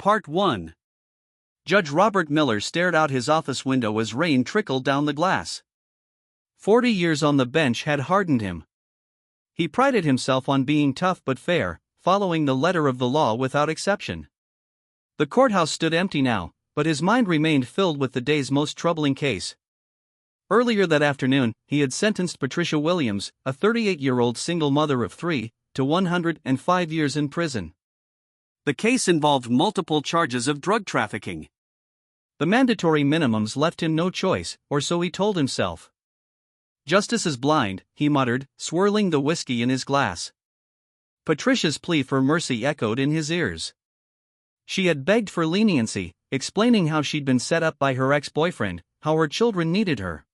Part 1. Judge Robert Miller stared out his office window as rain trickled down the glass. 40 years on the bench had hardened him. He prided himself on being tough but fair, following the letter of the law without exception. The courthouse stood empty now, but his mind remained filled with the day's most troubling case. Earlier that afternoon, he had sentenced Patricia Williams, a 38-year-old single mother of 3, to 105 years in prison. The case involved multiple charges of drug trafficking. The mandatory minimums left him no choice, or so he told himself. "Justice is blind," he muttered, swirling the whiskey in his glass. Patricia's plea for mercy echoed in his ears. She had begged for leniency, explaining how she'd been set up by her ex-boyfriend, how her children needed her.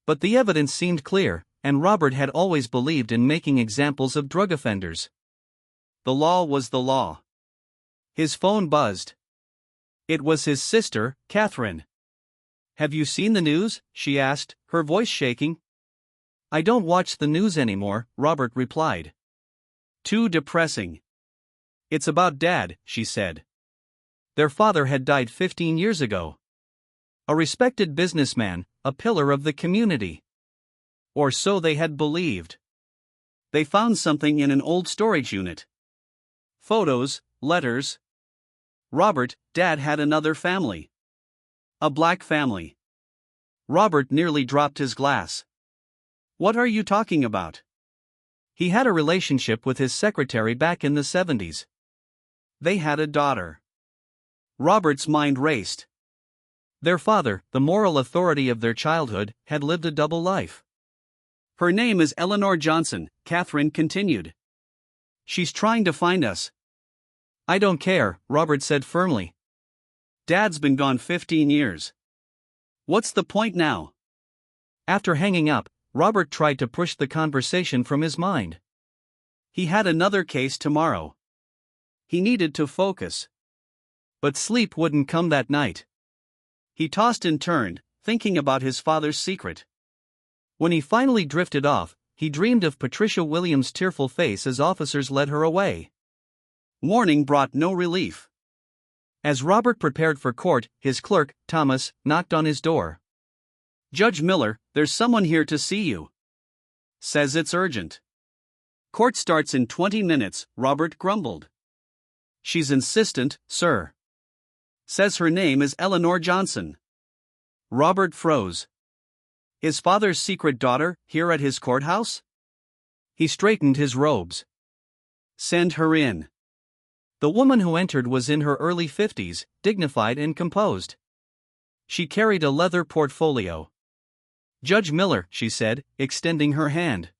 But the evidence seemed clear, and Robert had always believed in making examples of drug offenders. The law was the law. His phone buzzed. It was his sister, Catherine. "Have you seen the news?" she asked, her voice shaking. "I don't watch the news anymore," Robert replied. "Too depressing." "It's about Dad," she said. Their father had died 15 years ago. A respected businessman, a pillar of the community. Or so they had believed. They found something in an old storage unit. Photos, letters. Robert, Dad had another family. A black family. Robert nearly dropped his glass. "What are you talking about?" He had a relationship with his secretary back in the 70s. They had a daughter. Robert's mind raced. Their father, the moral authority of their childhood, had lived a double life. "Her name is Eleanor Johnson," Catherine continued. "She's trying to find us." "I don't care," Robert said firmly. "Dad's been gone 15 years. What's the point now?" After hanging up, Robert tried to push the conversation from his mind. He had another case tomorrow. He needed to focus. But sleep wouldn't come that night. He tossed and turned, thinking about his father's secret. When he finally drifted off, he dreamed of Patricia Williams' tearful face as officers led her away. Morning brought no relief. As Robert prepared for court, his clerk, Thomas, knocked on his door. "Judge Miller, there's someone here to see you. Says it's urgent." "Court starts in 20 minutes, Robert grumbled. "She's insistent, sir. Says her name is Eleanor Johnson." Robert froze. His father's secret daughter, here at his courthouse? He straightened his robes. "Send her in." The woman who entered was in her early 50s, dignified and composed. She carried a leather portfolio. "Judge Miller," she said, extending her hand.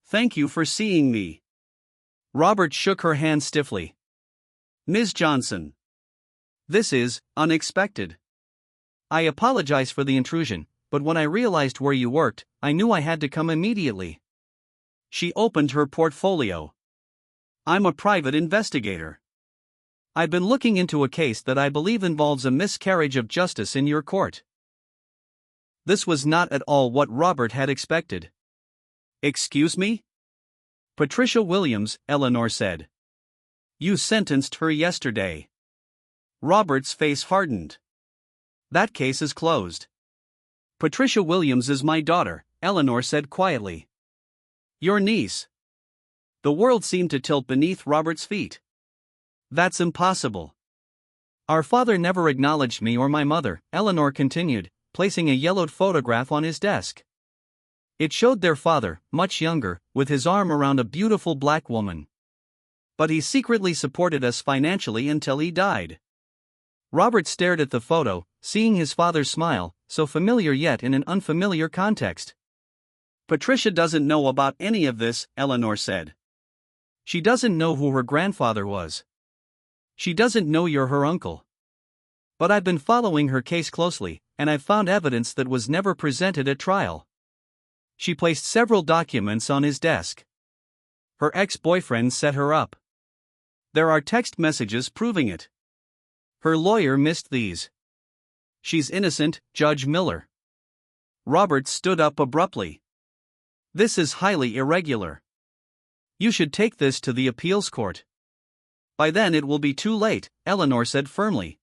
"Thank you for seeing me." Robert shook her hand stiffly. "Ms. Johnson. This is unexpected. I apologize for the intrusion, but when I realized where you worked, I knew I had to come immediately." She opened her portfolio. "I'm a private investigator. I've been looking into a case that I believe involves a miscarriage of justice in your court." This was not at all what Robert had expected. "Excuse me?" "Patricia Williams," Eleanor said. "You sentenced her yesterday." Robert's face hardened. "That case is closed." "Patricia Williams is my daughter," Eleanor said quietly. "Your niece." The world seemed to tilt beneath Robert's feet. "That's impossible." "Our father never acknowledged me or my mother," Eleanor continued, placing a yellowed photograph on his desk. It showed their father, much younger, with his arm around a beautiful black woman. "But he secretly supported us financially until he died." Robert stared at the photo, seeing his father's smile, so familiar yet in an unfamiliar context. "Patricia doesn't know about any of this," Eleanor said. "She doesn't know who her grandfather was. She doesn't know you're her uncle. But I've been following her case closely, and I've found evidence that was never presented at trial." She placed several documents on his desk. "Her ex-boyfriend set her up. There are text messages proving it. Her lawyer missed these. She's innocent, Judge Miller." Robert stood up abruptly. "This is highly irregular. You should take this to the appeals court." By then it will be too late, Eleanor said firmly.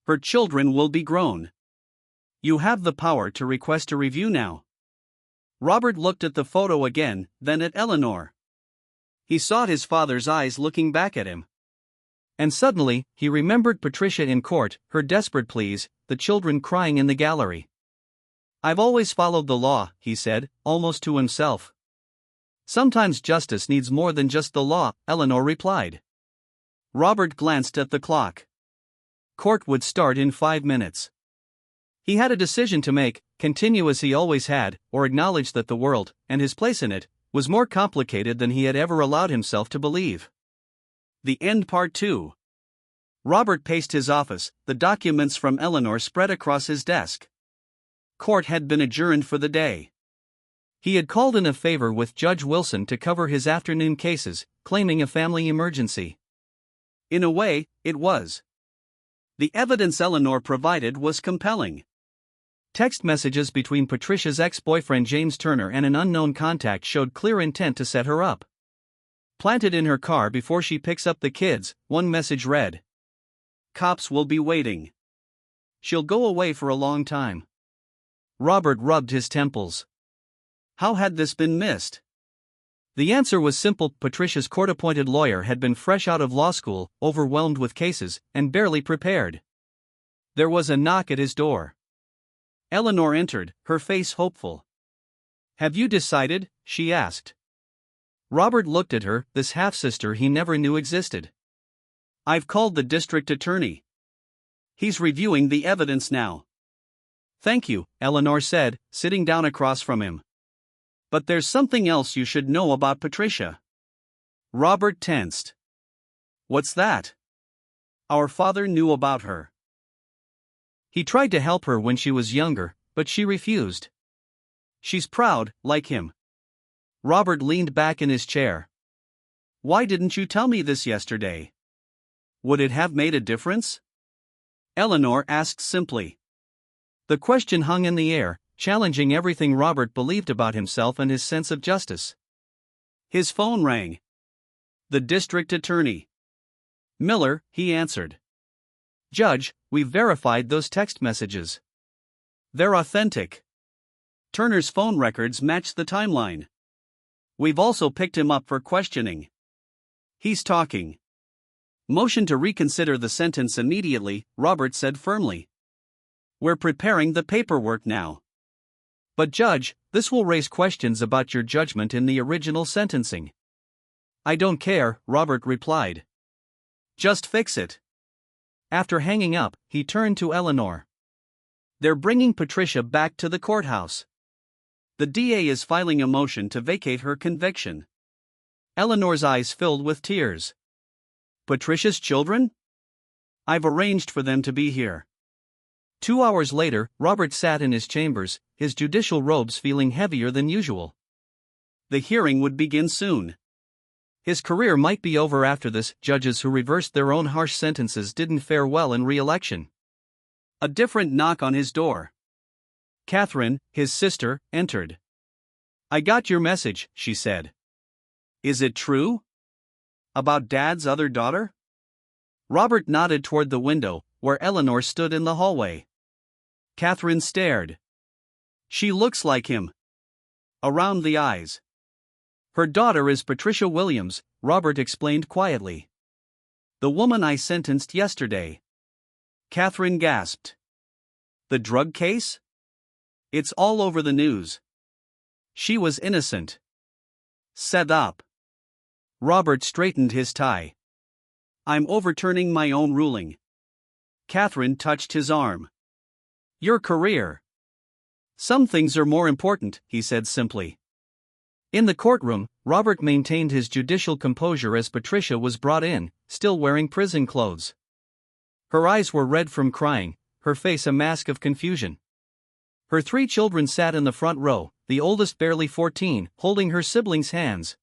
Her children will be grown. You have the power to request a review now. Robert looked at the photo again, then at Eleanor. He saw his father's eyes looking back at him. And suddenly, he remembered Patricia in court, her desperate pleas, the children crying in the gallery. I've always followed the law, he said, almost to himself. Sometimes justice needs more than just the law, Eleanor replied. Robert glanced at the clock. Court would start in 5 minutes. He had a decision to make, continue as he always had, or acknowledge that the world, and his place in it, was more complicated than he had ever allowed himself to believe. The End Part 2. Robert paced his office, the documents from Eleanor spread across his desk. Court had been adjourned for the day. He had called in a favor with Judge Wilson to cover his afternoon cases, claiming a family emergency. In a way, it was. The evidence Eleanor provided was compelling. Text messages between Patricia's ex-boyfriend James Turner and an unknown contact showed clear intent to set her up. Planted in her car before she picks up the kids, one message read. Cops will be waiting. She'll go away for a long time. Robert rubbed his temples. How had this been missed? The answer was simple. Patricia's court-appointed lawyer had been fresh out of law school, overwhelmed with cases, and barely prepared. There was a knock at his door. Eleanor entered, her face hopeful. Have you decided? She asked. Robert looked at her, this half-sister he never knew existed. I've called the district attorney. He's reviewing the evidence now. Thank you, Eleanor said, sitting down across from him. But there's something else you should know about Patricia. Robert tensed. What's that? Our father knew about her. He tried to help her when she was younger, but she refused. She's proud, like him. Robert leaned back in his chair. Why didn't you tell me this yesterday? Would it have made a difference? Eleanor asked simply. The question hung in the air, challenging everything Robert believed about himself and his sense of justice. His phone rang. The district attorney. Miller, he answered. Judge, we've verified those text messages. They're authentic. Turner's phone records match the timeline. We've also picked him up for questioning. He's talking. Motion to reconsider the sentence immediately, Robert said firmly. We're preparing the paperwork now. But Judge, this will raise questions about your judgment in the original sentencing. I don't care, Robert replied. Just fix it. After hanging up, he turned to Eleanor. They're bringing Patricia back to the courthouse. The DA is filing a motion to vacate her conviction. Eleanor's eyes filled with tears. Patricia's children? I've arranged for them to be here. 2 hours later, Robert sat in his chambers, his judicial robes feeling heavier than usual. The hearing would begin soon. His career might be over after this. Judges who reversed their own harsh sentences didn't fare well in re-election. A different knock on his door. Catherine, his sister, entered. I got your message, she said. Is it true? About Dad's other daughter? Robert nodded toward the window, where Eleanor stood in the hallway. Catherine stared. She looks like him. Around the eyes. Her daughter is Patricia Williams, Robert explained quietly. The woman I sentenced yesterday. Catherine gasped. The drug case? It's all over the news. She was innocent. Set up. Robert straightened his tie. I'm overturning my own ruling. Catherine touched his arm. Your career. Some things are more important, he said simply. In the courtroom, Robert maintained his judicial composure as Patricia was brought in, still wearing prison clothes. Her eyes were red from crying, her face a mask of confusion. Her 3 children sat in the front row, the oldest barely 14, holding her siblings' hands.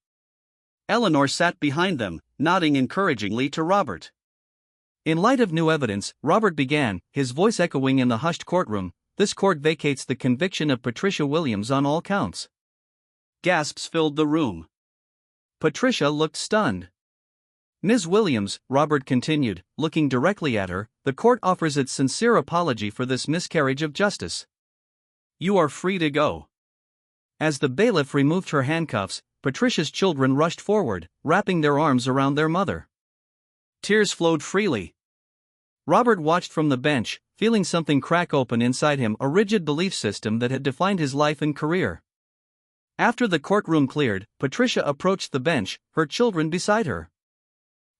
Eleanor sat behind them, nodding encouragingly to Robert. In light of new evidence, Robert began, his voice echoing in the hushed courtroom, this court vacates the conviction of Patricia Williams on all counts. Gasps filled the room. Patricia looked stunned. Ms. Williams, Robert continued, looking directly at her, the court offers its sincere apology for this miscarriage of justice. You are free to go. As the bailiff removed her handcuffs, Patricia's children rushed forward, wrapping their arms around their mother. Tears flowed freely. Robert watched from the bench, feeling something crack open inside him, a rigid belief system that had defined his life and career. After the courtroom cleared, Patricia approached the bench, her children beside her.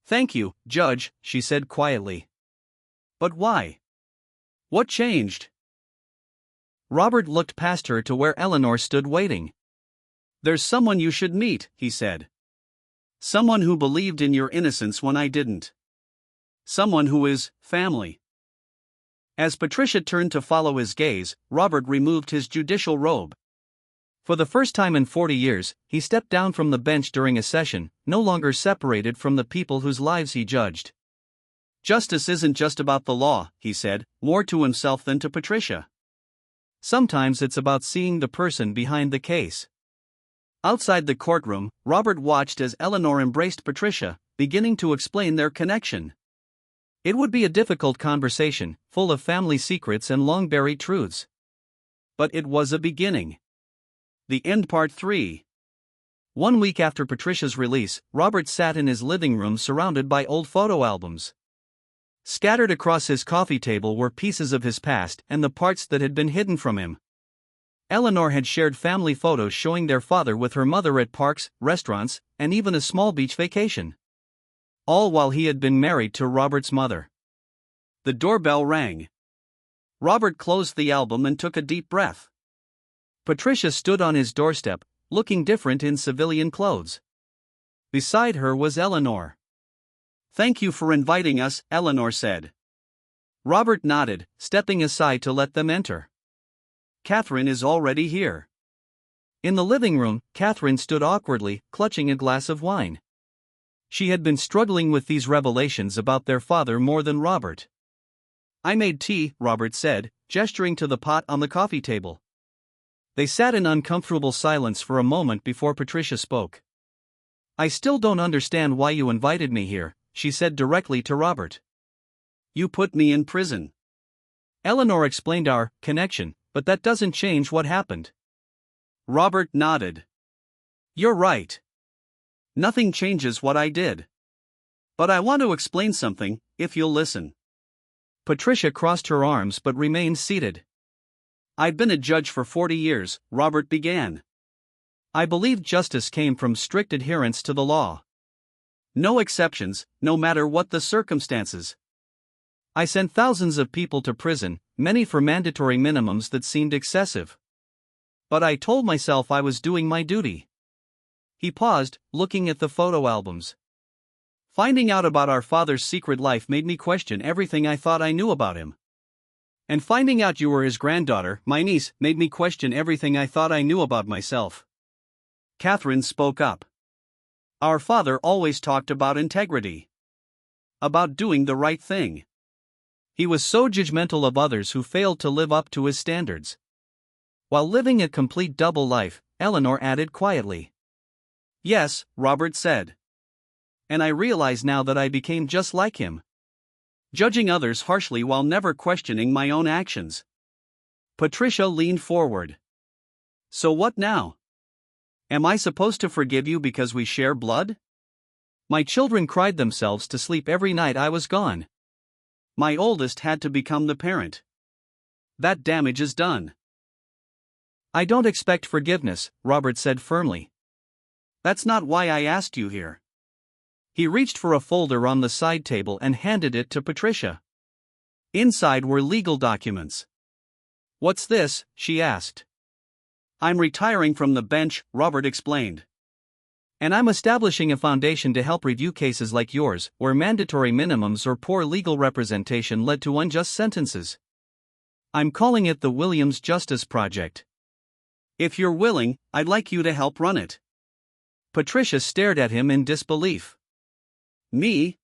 Thank you, Judge, she said quietly. But why? What changed? Robert looked past her to where Eleanor stood waiting. There's someone you should meet, he said. Someone who believed in your innocence when I didn't. Someone who is family. As Patricia turned to follow his gaze, Robert removed his judicial robe. For the first time in 40 years, he stepped down from the bench during a session, no longer separated from the people whose lives he judged. Justice isn't just about the law, he said, more to himself than to Patricia. Sometimes it's about seeing the person behind the case. Outside the courtroom, Robert watched as Eleanor embraced Patricia, beginning to explain their connection. It would be a difficult conversation, full of family secrets and long-buried truths. But it was a beginning. The End Part 3. 1 week after Patricia's release, Robert sat in his living room surrounded by old photo albums. Scattered across his coffee table were pieces of his past and the parts that had been hidden from him. Eleanor had shared family photos showing their father with her mother at parks, restaurants, and even a small beach vacation. All while he had been married to Robert's mother. The doorbell rang. Robert closed the album and took a deep breath. Patricia stood on his doorstep, looking different in civilian clothes. Beside her was Eleanor. Thank you for inviting us, Eleanor said. Robert nodded, stepping aside to let them enter. Catherine is already here. In the living room, Catherine stood awkwardly, clutching a glass of wine. She had been struggling with these revelations about their father more than Robert. I made tea, Robert said, gesturing to the pot on the coffee table. They sat in uncomfortable silence for a moment before Patricia spoke. I still don't understand why you invited me here, she said directly to Robert. You put me in prison. Eleanor explained our connection, but that doesn't change what happened. Robert nodded. You're right. Nothing changes what I did. But I want to explain something, if you'll listen. Patricia crossed her arms but remained seated. I'd been a judge for 40 years, Robert began. I believed justice came from strict adherence to the law. No exceptions, no matter what the circumstances. I sent thousands of people to prison, many for mandatory minimums that seemed excessive. But I told myself I was doing my duty. He paused, looking at the photo albums. Finding out about our father's secret life made me question everything I thought I knew about him. And finding out you were his granddaughter, my niece, made me question everything I thought I knew about myself. Catherine spoke up. Our father always talked about integrity. About doing the right thing. He was so judgmental of others who failed to live up to his standards. While living a complete double life, Eleanor added quietly. Yes, Robert said. And I realize now that I became just like him. Judging others harshly while never questioning my own actions. Patricia leaned forward. So what now? Am I supposed to forgive you because we share blood? My children cried themselves to sleep every night I was gone. My oldest had to become the parent. That damage is done. I don't expect forgiveness, Robert said firmly. That's not why I asked you here. He reached for a folder on the side table and handed it to Patricia. Inside were legal documents. What's this? She asked. I'm retiring from the bench, Robert explained. And I'm establishing a foundation to help review cases like yours, where mandatory minimums or poor legal representation led to unjust sentences. I'm calling it the Williams Justice Project. If you're willing, I'd like you to help run it. Patricia stared at him in disbelief. Me?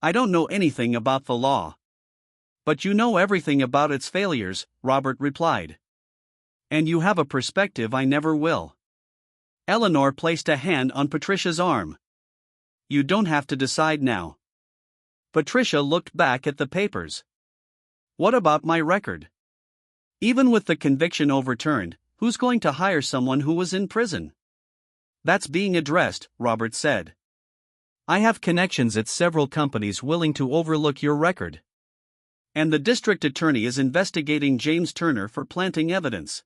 I don't know anything about the law. But you know everything about its failures, Robert replied. And you have a perspective I never will. Eleanor placed a hand on Patricia's arm. you don't have to decide now. Patricia looked back at the papers. What about my record? Even with the conviction overturned, who's going to hire someone who was in prison? That's being addressed, Robert said. I have connections at several companies willing to overlook your record. And the district attorney is investigating James Turner for planting evidence.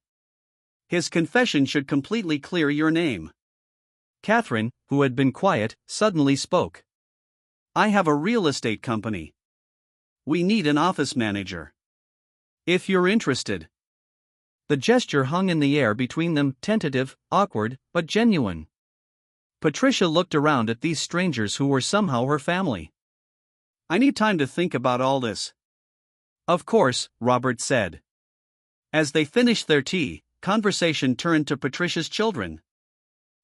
His confession should completely clear your name. Catherine, who had been quiet, suddenly spoke. I have a real estate company. We need an office manager. If you're interested. The gesture hung in the air between them, tentative, awkward, but genuine. Patricia looked around at these strangers who were somehow her family. I need time to think about all this. Of course, Robert said. As they finished their tea, conversation turned to Patricia's children.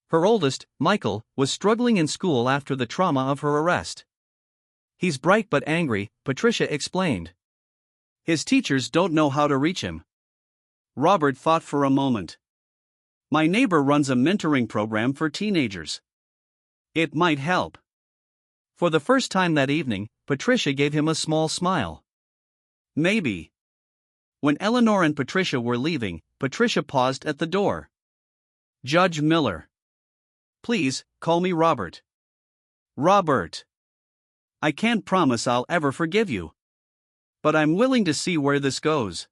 Her oldest, Michael, was struggling in school after the trauma of her arrest. He's bright but angry, Patricia explained. His teachers don't know how to reach him. Robert thought for a moment. My neighbor runs a mentoring program for teenagers. It might help. For the first time that evening, Patricia gave him a small smile. Maybe. When Eleanor and Patricia were leaving, Patricia paused at the door. Judge Miller. Please, call me Robert. Robert. I can't promise I'll ever forgive you. But I'm willing to see where this goes.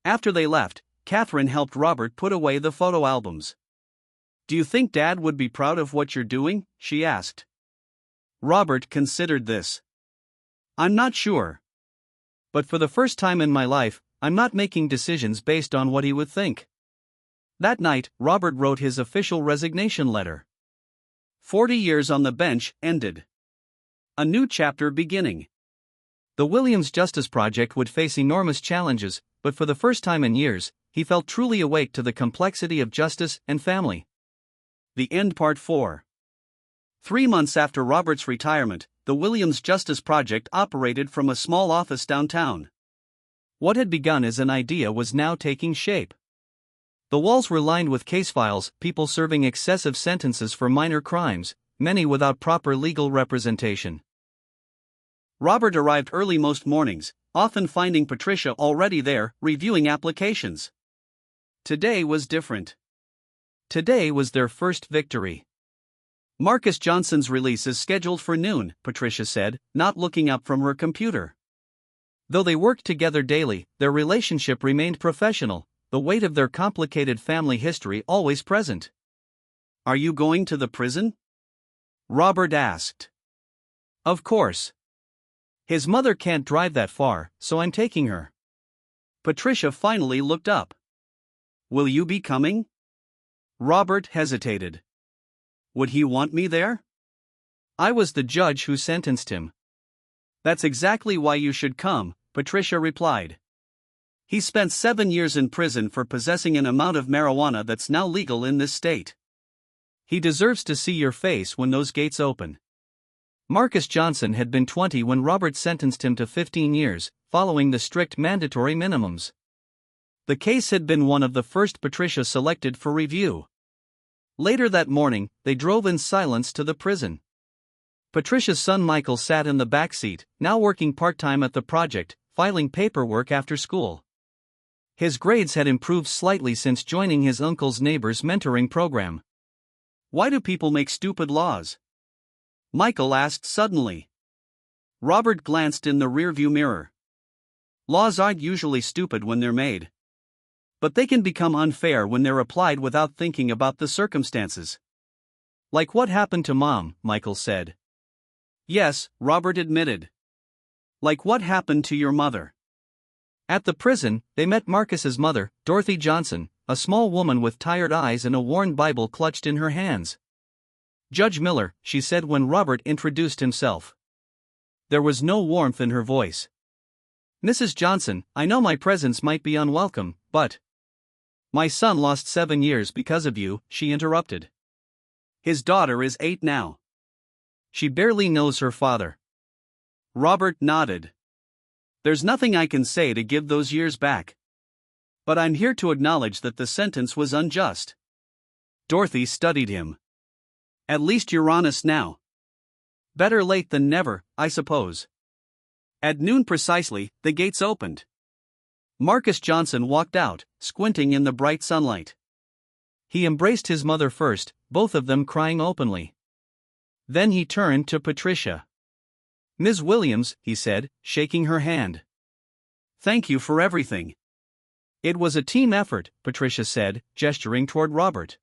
After they left, Catherine helped Robert put away the photo albums. Do you think Dad would be proud of what you're doing? She asked. Robert considered this. I'm not sure. But for the first time in my life, I'm not making decisions based on what he would think. That night, Robert wrote his official resignation letter. 40 years on the bench ended. A new chapter beginning. The Williams Justice Project would face enormous challenges, but for the first time in years, he felt truly awake to the complexity of justice and family. The End Part 4. 3 months after Robert's retirement, the Williams Justice Project operated from a small office downtown. What had begun as an idea was now taking shape. The walls were lined with case files, people serving excessive sentences for minor crimes, many without proper legal representation. Robert arrived early most mornings, often finding Patricia already there, reviewing applications. Today was different. Today was their first victory. Marcus Johnson's release is scheduled for noon, Patricia said, not looking up from her computer. Though they worked together daily, their relationship remained professional, the weight of their complicated family history always present. Are you going to the prison? Robert asked. Of course. His mother can't drive that far, so I'm taking her. Patricia finally looked up. Will you be coming? Robert hesitated. Would he want me there? I was the judge who sentenced him. That's exactly why you should come, Patricia replied. He spent 7 years in prison for possessing an amount of marijuana that's now legal in this state. He deserves to see your face when those gates open. Marcus Johnson had been 20 when Robert sentenced him to 15 years, following the strict mandatory minimums. The case had been one of the first Patricia selected for review. Later that morning, they drove in silence to the prison. Patricia's son Michael sat in the back seat, now working part-time at the project, filing paperwork after school. His grades had improved slightly since joining his uncle's neighbor's mentoring program. Why do people make stupid laws? Michael asked suddenly. Robert glanced in the rearview mirror. Laws aren't usually stupid when they're made. But they can become unfair when they're applied without thinking about the circumstances. Like what happened to Mom, Michael said. Yes, Robert admitted. Like what happened to your mother? At the prison, they met Marcus's mother, Dorothy Johnson, a small woman with tired eyes and a worn Bible clutched in her hands. Judge Miller, she said when Robert introduced himself. There was no warmth in her voice. Mrs. Johnson, I know my presence might be unwelcome, but... My son lost 7 years because of you, she interrupted. His daughter is 8 now. She barely knows her father. Robert nodded. There's nothing I can say to give those years back. But I'm here to acknowledge that the sentence was unjust. Dorothy studied him. At least you're honest now. Better late than never, I suppose. At noon precisely, the gates opened. Marcus Johnson walked out, squinting in the bright sunlight. He embraced his mother first, both of them crying openly. Then he turned to Patricia. "Ms. Williams," he said, shaking her hand. "Thank you for everything." "It was a team effort," Patricia said, gesturing toward Robert.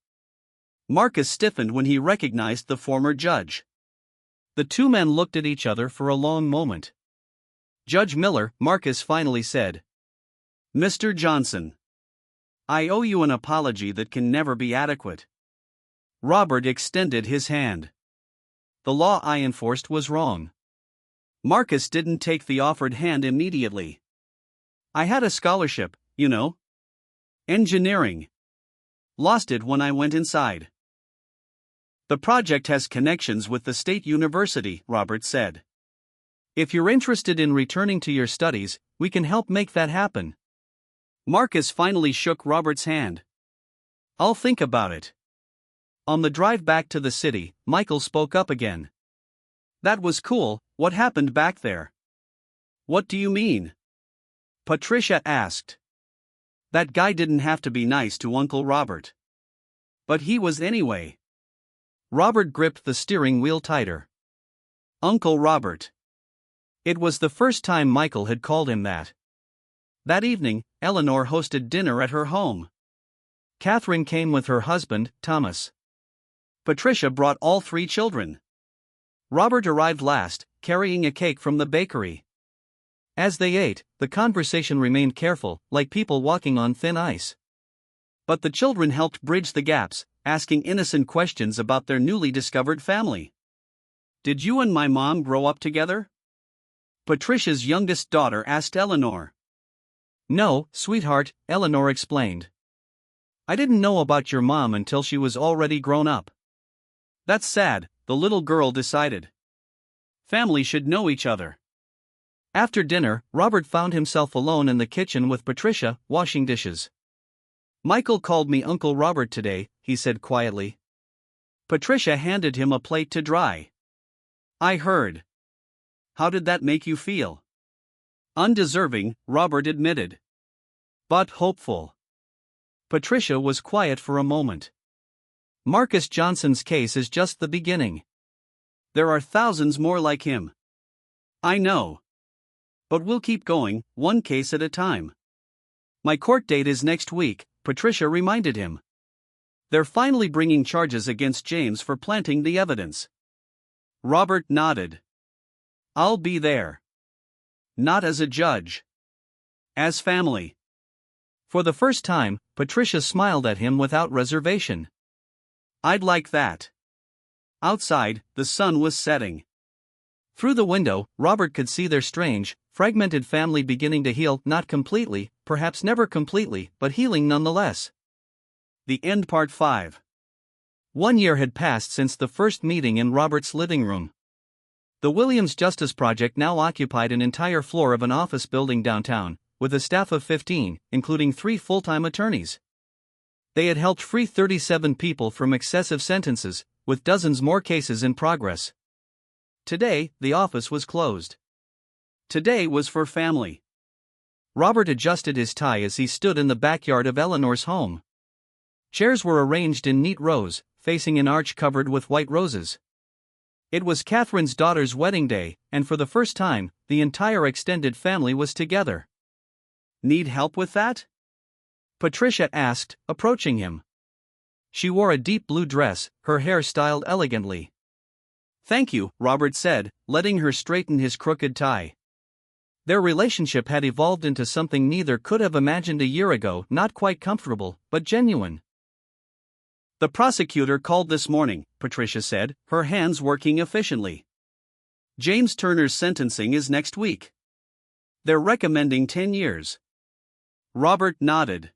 Marcus stiffened when he recognized the former judge. The two men looked at each other for a long moment. "Judge Miller," Marcus finally said. "Mr. Johnson, I owe you an apology that can never be adequate." Robert extended his hand. "The law I enforced was wrong." Marcus didn't take the offered hand immediately. "I had a scholarship, you know. Engineering. Lost it when I went inside." "The project has connections with the state university," Robert said. "If you're interested in returning to your studies, we can help make that happen." Marcus finally shook Robert's hand. "I'll think about it." On the drive back to the city, Michael spoke up again. "That was cool. What happened back there?" "What do you mean?" Patricia asked. "That guy didn't have to be nice to Uncle Robert. But he was anyway." Robert gripped the steering wheel tighter. Uncle Robert. It was the first time Michael had called him that. That evening, Eleanor hosted dinner at her home. Catherine came with her husband, Thomas. Patricia brought all three children. Robert arrived last, carrying a cake from the bakery. As they ate, the conversation remained careful, like people walking on thin ice. But the children helped bridge the gaps, asking innocent questions about their newly discovered family. "Did you and my mom grow up together?" Patricia's youngest daughter asked Eleanor. "No, sweetheart," Eleanor explained. "I didn't know about your mom until she was already grown up." "That's sad," the little girl decided. "Family should know each other." After dinner, Robert found himself alone in the kitchen with Patricia, washing dishes. "Michael called me Uncle Robert today," he said quietly. Patricia handed him a plate to dry. "I heard. How did that make you feel?" "Undeserving," Robert admitted. "But hopeful." Patricia was quiet for a moment. "Marcus Johnson's case is just the beginning. There are thousands more like him." "I know. But we'll keep going, one case at a time." "My court date is next week," Patricia reminded him. "They're finally bringing charges against James for planting the evidence." Robert nodded. "I'll be there. Not as a judge. As family." For the first time, Patricia smiled at him without reservation. "I'd like that." Outside, the sun was setting. Through the window, Robert could see their strange, fragmented family beginning to heal, not completely, perhaps never completely, but healing nonetheless. The end. Part 5. 1 year had passed since the first meeting in Robert's living room. The Williams Justice Project now occupied an entire floor of an office building downtown, with a staff of 15, including 3 full-time attorneys. They had helped free 37 people from excessive sentences, with dozens more cases in progress. Today, the office was closed. Today was for family. Robert adjusted his tie as he stood in the backyard of Eleanor's home. Chairs were arranged in neat rows, facing an arch covered with white roses. It was Catherine's daughter's wedding day, and for the first time, the entire extended family was together. "Need help with that?" Patricia asked, approaching him. She wore a deep blue dress, her hair styled elegantly. "Thank you," Robert said, letting her straighten his crooked tie. Their relationship had evolved into something neither could have imagined a year ago, not quite comfortable, but genuine. "The prosecutor called this morning," Patricia said, her hands working efficiently. "James Turner's sentencing is next week. They're recommending 10 years. Robert nodded.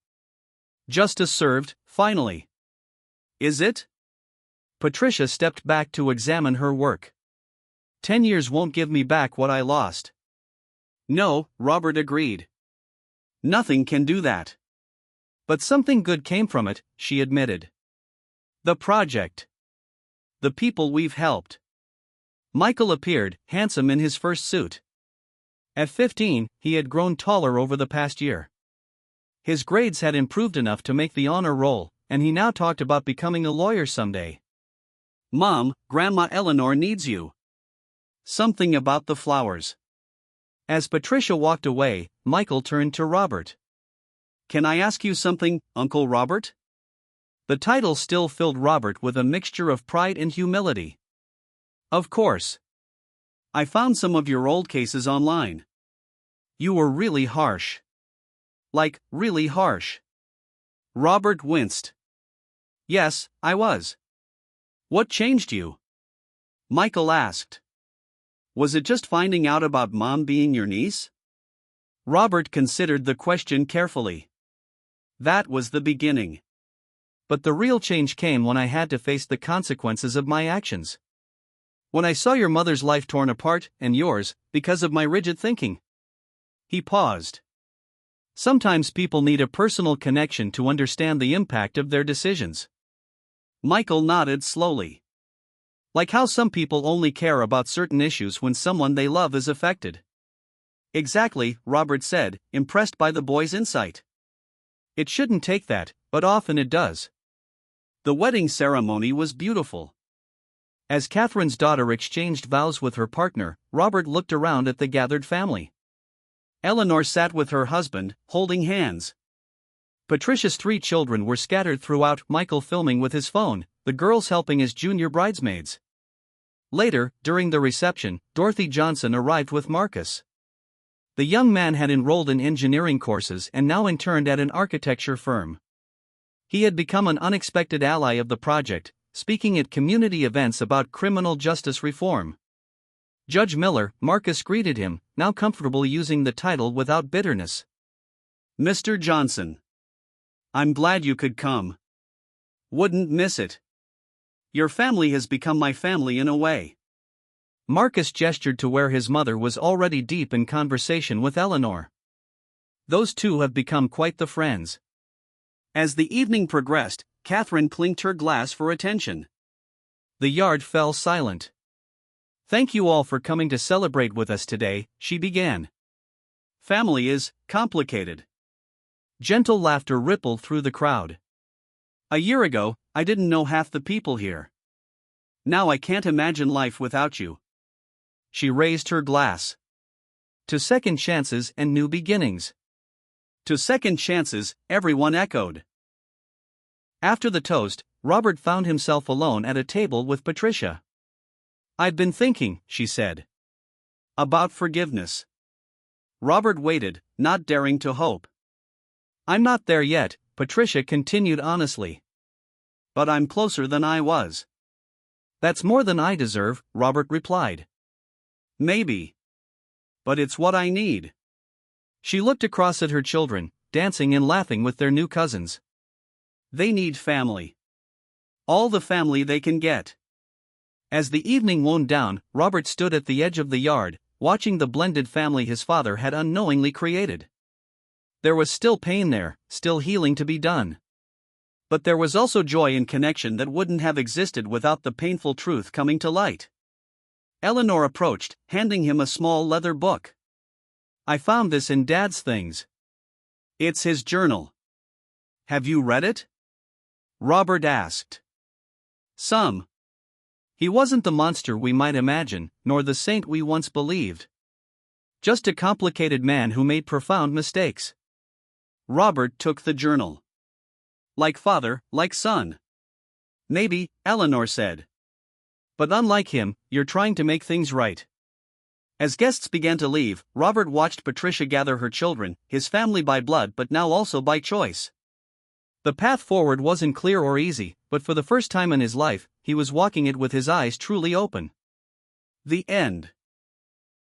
"Justice served, finally." "Is it?" Patricia stepped back to examine her work. 10 years won't give me back what I lost." "No," Robert agreed. "Nothing can do that. But something good came from it," she admitted. "The project. The people we've helped. Michael appeared, handsome in his first suit. At 15, he had grown taller over the past year. His grades had improved enough to make the honor roll, and he now talked about becoming a lawyer someday. "Mom, Grandma Eleanor needs you." Something about the flowers. As Patricia walked away, Michael turned to Robert. "Can I ask you something, Uncle Robert?" The title still filled Robert with a mixture of pride and humility. "Of course. I found some of your old cases online. You were really harsh. Like, really harsh." Robert winced. "Yes, I was." "What changed you?" Michael asked. "Was it just finding out about Mom being your niece?" Robert considered the question carefully. "That was the beginning. But the real change came when I had to face the consequences of my actions. When I saw your mother's life torn apart, and yours, because of my rigid thinking." He paused. Sometimes people need a personal connection to understand the impact of their decisions. Michael nodded slowly. Like how some people only care about certain issues when someone they love is affected. "Exactly," Robert said, impressed by the boy's insight. "It shouldn't take that, but often it does." The wedding ceremony was beautiful. As Catherine's daughter exchanged vows with her partner, Robert looked around at the gathered family. Eleanor sat with her husband, holding hands. Patricia's 3 children were scattered throughout, Michael filming with his phone, the girls helping as junior bridesmaids. Later, during the reception, Dorothy Johnson arrived with Marcus. The young man had enrolled in engineering courses and now interned at an architecture firm. He had become an unexpected ally of the project, speaking at community events about criminal justice reform. Judge Miller, Marcus greeted him, now comfortable using the title without bitterness. "Mr. Johnson. I'm glad you could come. Wouldn't miss it. Your family has become my family in a way." Marcus gestured to where his mother was already deep in conversation with Eleanor. Those two have become quite the friends. As the evening progressed, Catherine clinked her glass for attention. The yard fell silent. "Thank you all for coming to celebrate with us today," she began. "Family is complicated." Gentle laughter rippled through the crowd. "A year ago, I didn't know half the people here. Now I can't imagine life without you." She raised her glass. "To second chances and new beginnings." "To second chances," everyone echoed. After the toast, Robert found himself alone at a table with Patricia. "I've been thinking," she said, "about forgiveness." Robert waited, not daring to hope. "I'm not there yet," Patricia continued honestly. "But I'm closer than I was." "That's more than I deserve," Robert replied. "Maybe. But it's what I need." She looked across at her children, dancing and laughing with their new cousins. "They need family. All the family they can get." As the evening wound down, Robert stood at the edge of the yard, watching the blended family his father had unknowingly created. There was still pain there, still healing to be done. But there was also joy and connection that wouldn't have existed without the painful truth coming to light. Eleanor approached, handing him a small leather book. "I found this in Dad's things." "It's his journal. Have you read it?" Robert asked. "Some. He wasn't the monster we might imagine, nor the saint we once believed. Just a complicated man who made profound mistakes." Robert took the journal. "Like father, like son." "Maybe," Eleanor said. "But unlike him, you're trying to make things right." As guests began to leave, Robert watched Patricia gather her children, his family by blood but now also by choice. The path forward wasn't clear or easy, but for the first time in his life, he was walking it with his eyes truly open. The end.